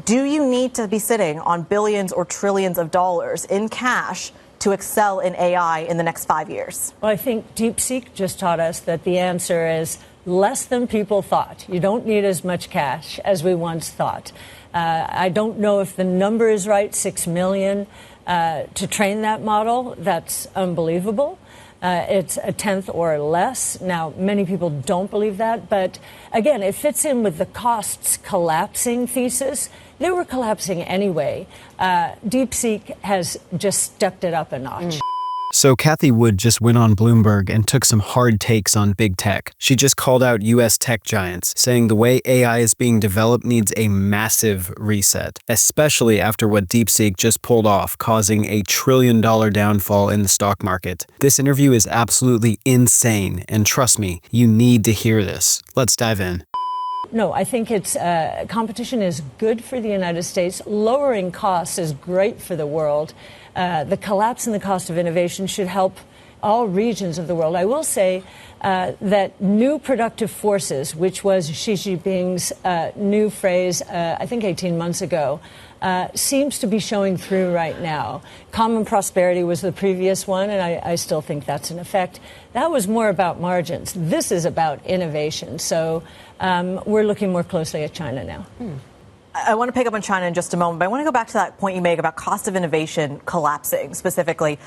Do you need to be sitting on billions or trillions of dollars in cash to excel in AI in the next 5 years? Well, I think Deepseek just taught us that the answer is less than people thought. You don't need as much cash as we once thought. I don't know if the number is right, 6 million to train that model. That's unbelievable. It's a tenth or less. Now, many people don't believe that. But again, it fits in with the costs collapsing thesis. They were collapsing anyway. DeepSeek has just stepped it up a notch. So Cathie Wood just went on Bloomberg and took some hard takes on big tech. She just called out US tech giants, saying the way AI is being developed needs a massive reset, especially after what DeepSeek just pulled off, causing a $1 trillion downfall in the stock market. This interview is absolutely insane, and trust me, you need to hear this. Let's dive in. No, I think it's competition is good for the United States. Lowering costs is great for the world. The collapse in the cost of innovation should help all regions of the world. I will say that new productive forces, which was Xi Jinping's new phrase, I think 18 months ago, seems to be showing through right now. Common prosperity was the previous one, and I still think that's in effect. That was more about margins. This is about innovation. So we're looking more closely at China now. I want to pick up on China in just a moment, but I want to go back to that point you make about cost of innovation collapsing specifically.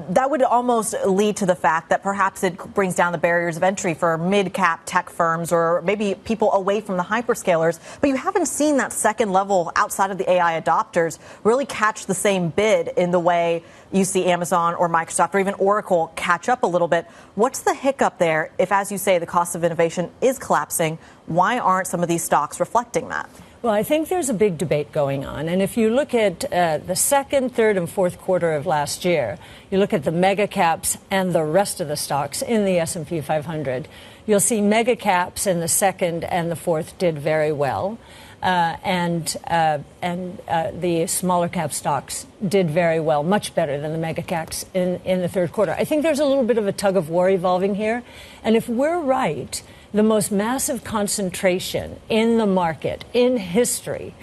That would almost lead to the fact that perhaps it brings down the barriers of entry for mid-cap tech firms or maybe people away from the hyperscalers. But you haven't seen that second level outside of the AI adopters really catch the same bid in the way you see Amazon or Microsoft or even Oracle catch up a little bit. What's the hiccup there if, as you say, the cost of innovation is collapsing? Why aren't some of these stocks reflecting that? Well, I think there's a big debate going on. And if you look at the second, third, and fourth quarter of last year, you look at the mega caps and the rest of the stocks in the S&P 500, you'll see mega caps in the second and the fourth did very well. And the smaller cap stocks did very well, much better than the mega caps in the third quarter. I think there's a little bit of a tug of war evolving here. And if we're right, the most massive concentration in the market in history,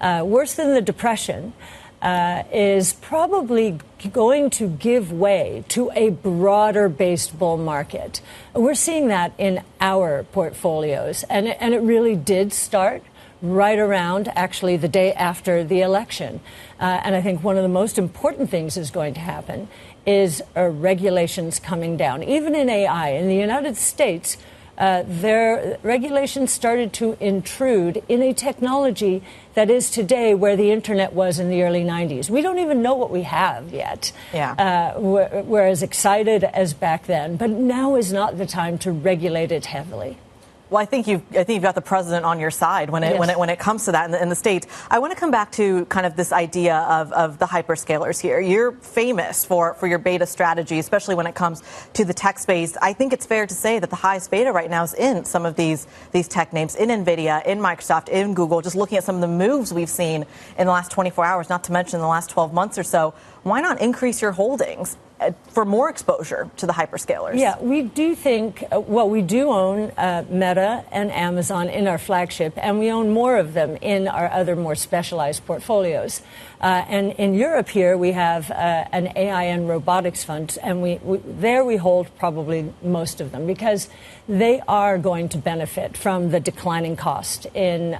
worse than the Depression, is probably going to give way to a broader-based bull market. We're seeing that in our portfolios, and it really did start right around, actually, the day after the election. And I think one of the most important things is going to happen is regulations coming down. Even in AI, in the United States, their regulations started to intrude in a technology that is today where the internet was in the early 90s. We don't even know what we have yet. Yeah. We're as excited as back then, but now is not the time to regulate it heavily. Well, I think you've got the president on your side when it comes to that in the States. I want to come back to kind of this idea of the hyperscalers here. You're famous for your beta strategy, especially when it comes to the tech space. I think it's fair to say that the highest beta right now is in some of these tech names, in Nvidia, in Microsoft, in Google. Just looking at some of the moves we've seen in the last 24 hours, not to mention the last 12 months or so. Why not increase your holdings for more exposure to the hyperscalers? Yeah, we do think, we do own Meta and Amazon in our flagship, and we own more of them in our other more specialized portfolios. And in Europe here, we have an AI and robotics fund, and we hold probably most of them because they are going to benefit from the declining cost in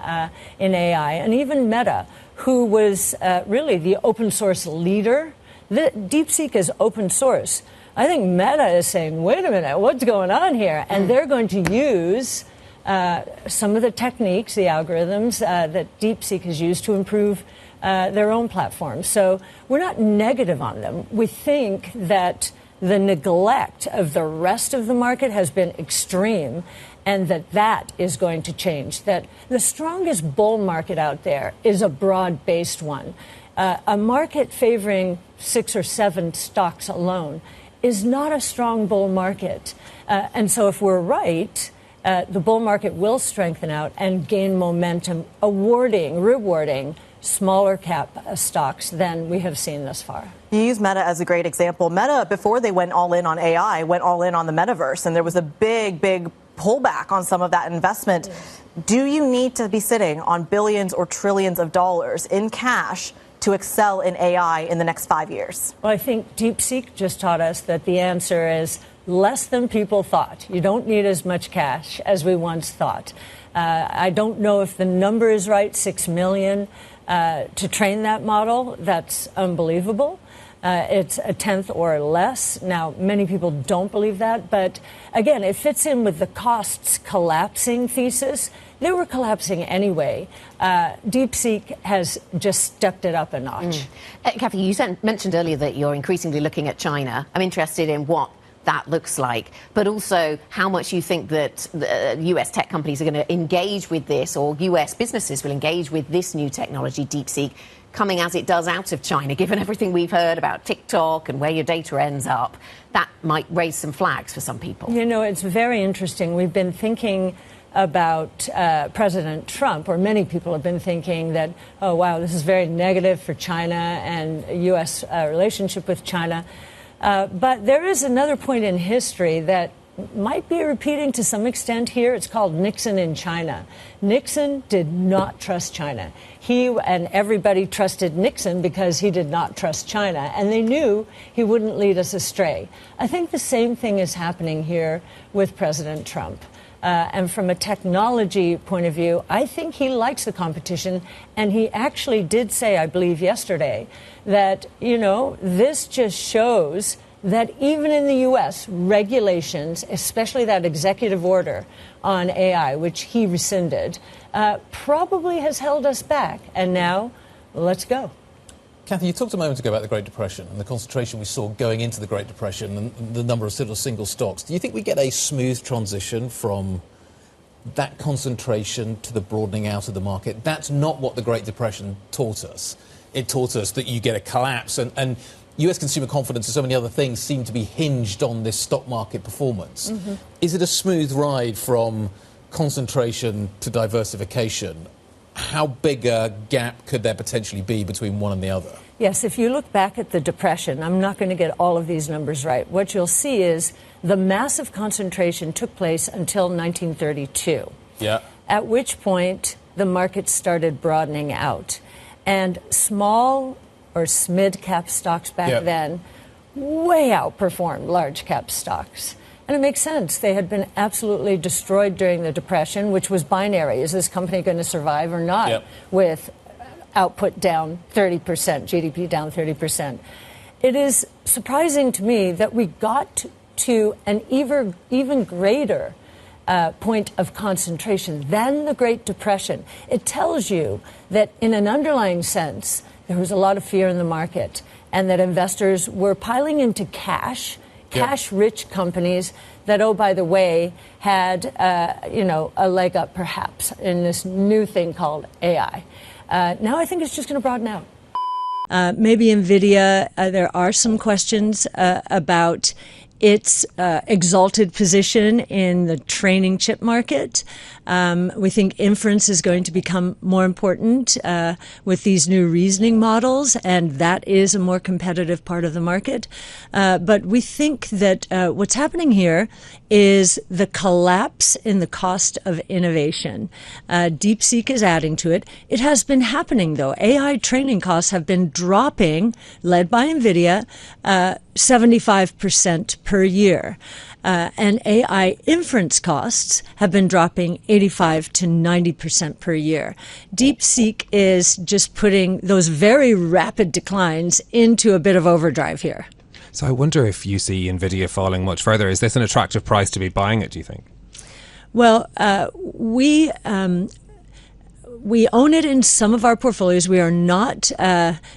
AI. And even Meta, who was really the open source leader. The DeepSeek is open source. I think Meta is saying, wait a minute, what's going on here? And they're going to use some of the techniques, the algorithms that DeepSeek has used to improve their own platform. So we're not negative on them. We think that the neglect of the rest of the market has been extreme, and that is going to change. That the strongest bull market out there is a broad-based one. A market favoring 6 or 7 stocks alone is not a strong bull market. And so if we're right, the bull market will strengthen out and gain momentum, rewarding smaller cap stocks than we have seen thus far. You use Meta as a great example. Meta, before they went all in on AI, went all in on the metaverse. And there was a big pull back on some of that investment. Yes. Do you need to be sitting on billions or trillions of dollars in cash to excel in AI in the next 5 years? Well, I think Deepseek just taught us that the answer is less than people thought. You don't need as much cash as we once thought. I don't know if the number is right, 6 million to train that model. That's unbelievable. It's a tenth or less. Now, many people don't believe that, but again, it fits in with the costs collapsing thesis. They were collapsing anyway. DeepSeek has just stepped it up a notch. Cathie, you mentioned earlier that you're increasingly looking at China. I'm interested in what that looks like, but also how much you think that the US tech companies are going to engage with this, or US businesses will engage with this new technology, DeepSeek, coming as it does out of China, given everything we've heard about TikTok and where your data ends up. That might raise some flags for some people. You know, it's very interesting. We've been thinking about President Trump, or many people have been thinking that, oh, wow, this is very negative for China and U.S. Relationship with China. But there is another point in history that might be repeating to some extent here. It's called Nixon in China. Nixon did not trust China. He and everybody trusted Nixon because he did not trust China, and they knew he wouldn't lead us astray. I think the same thing is happening here with President Trump. And from a technology point of view, I think he likes the competition. And he actually did say, I believe yesterday, that, you know, this just shows that even in the U.S., regulations, especially that executive order on AI, which he rescinded, probably has held us back. And now, let's go. Cathie, you talked a moment ago about the Great Depression and the concentration we saw going into the Great Depression and the number of single stocks. Do you think we get a smooth transition from that concentration to the broadening out of the market? That's not what the Great Depression taught us. It taught us that you get a collapse, and US consumer confidence and so many other things seem to be hinged on this stock market performance. Mm-hmm. Is it a smooth ride from concentration to diversification? How big a gap could there potentially be between one and the other? Yes, if you look back at the Depression, I'm not going to get all of these numbers right. What you'll see is the massive concentration took place until 1932. Yeah. At which point the market started broadening out. And small or mid-cap stocks back then way outperformed large-cap stocks. And it makes sense. They had been absolutely destroyed during the Depression, which was binary. Is this company going to survive or not? With output down 30%, GDP down 30%. It is surprising to me that we got to an even greater point of concentration than the Great Depression. It tells you that in an underlying sense, there was a lot of fear in the market, and that investors were piling into cash-rich companies that, oh, by the way, had, a leg up perhaps in this new thing called AI. Now I think it's just going to broaden out. Maybe Nvidia, there are some questions about its exalted position in the training chip market. We think inference is going to become more important with these new reasoning models, and that is a more competitive part of the market. But we think that what's happening here is the collapse in the cost of innovation. DeepSeek is adding to it. It has been happening, though. AI training costs have been dropping, led by Nvidia, 75% per year. And AI inference costs have been dropping 85 to 90% per year. DeepSeek is just putting those very rapid declines into a bit of overdrive here. So I wonder if you see Nvidia falling much further. Is this an attractive price to be buying it, do you think? Well, we own it in some of our portfolios. We are not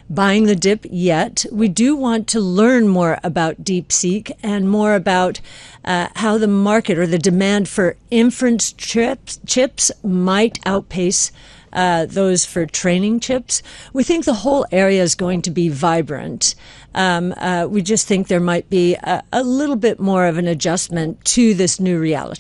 buying the dip yet. We do want to learn more about DeepSeek and more about how the market or the demand for inference chips might outpace those for training chips. We think the whole area is going to be vibrant. We just think there might be a little bit more of an adjustment to this new reality.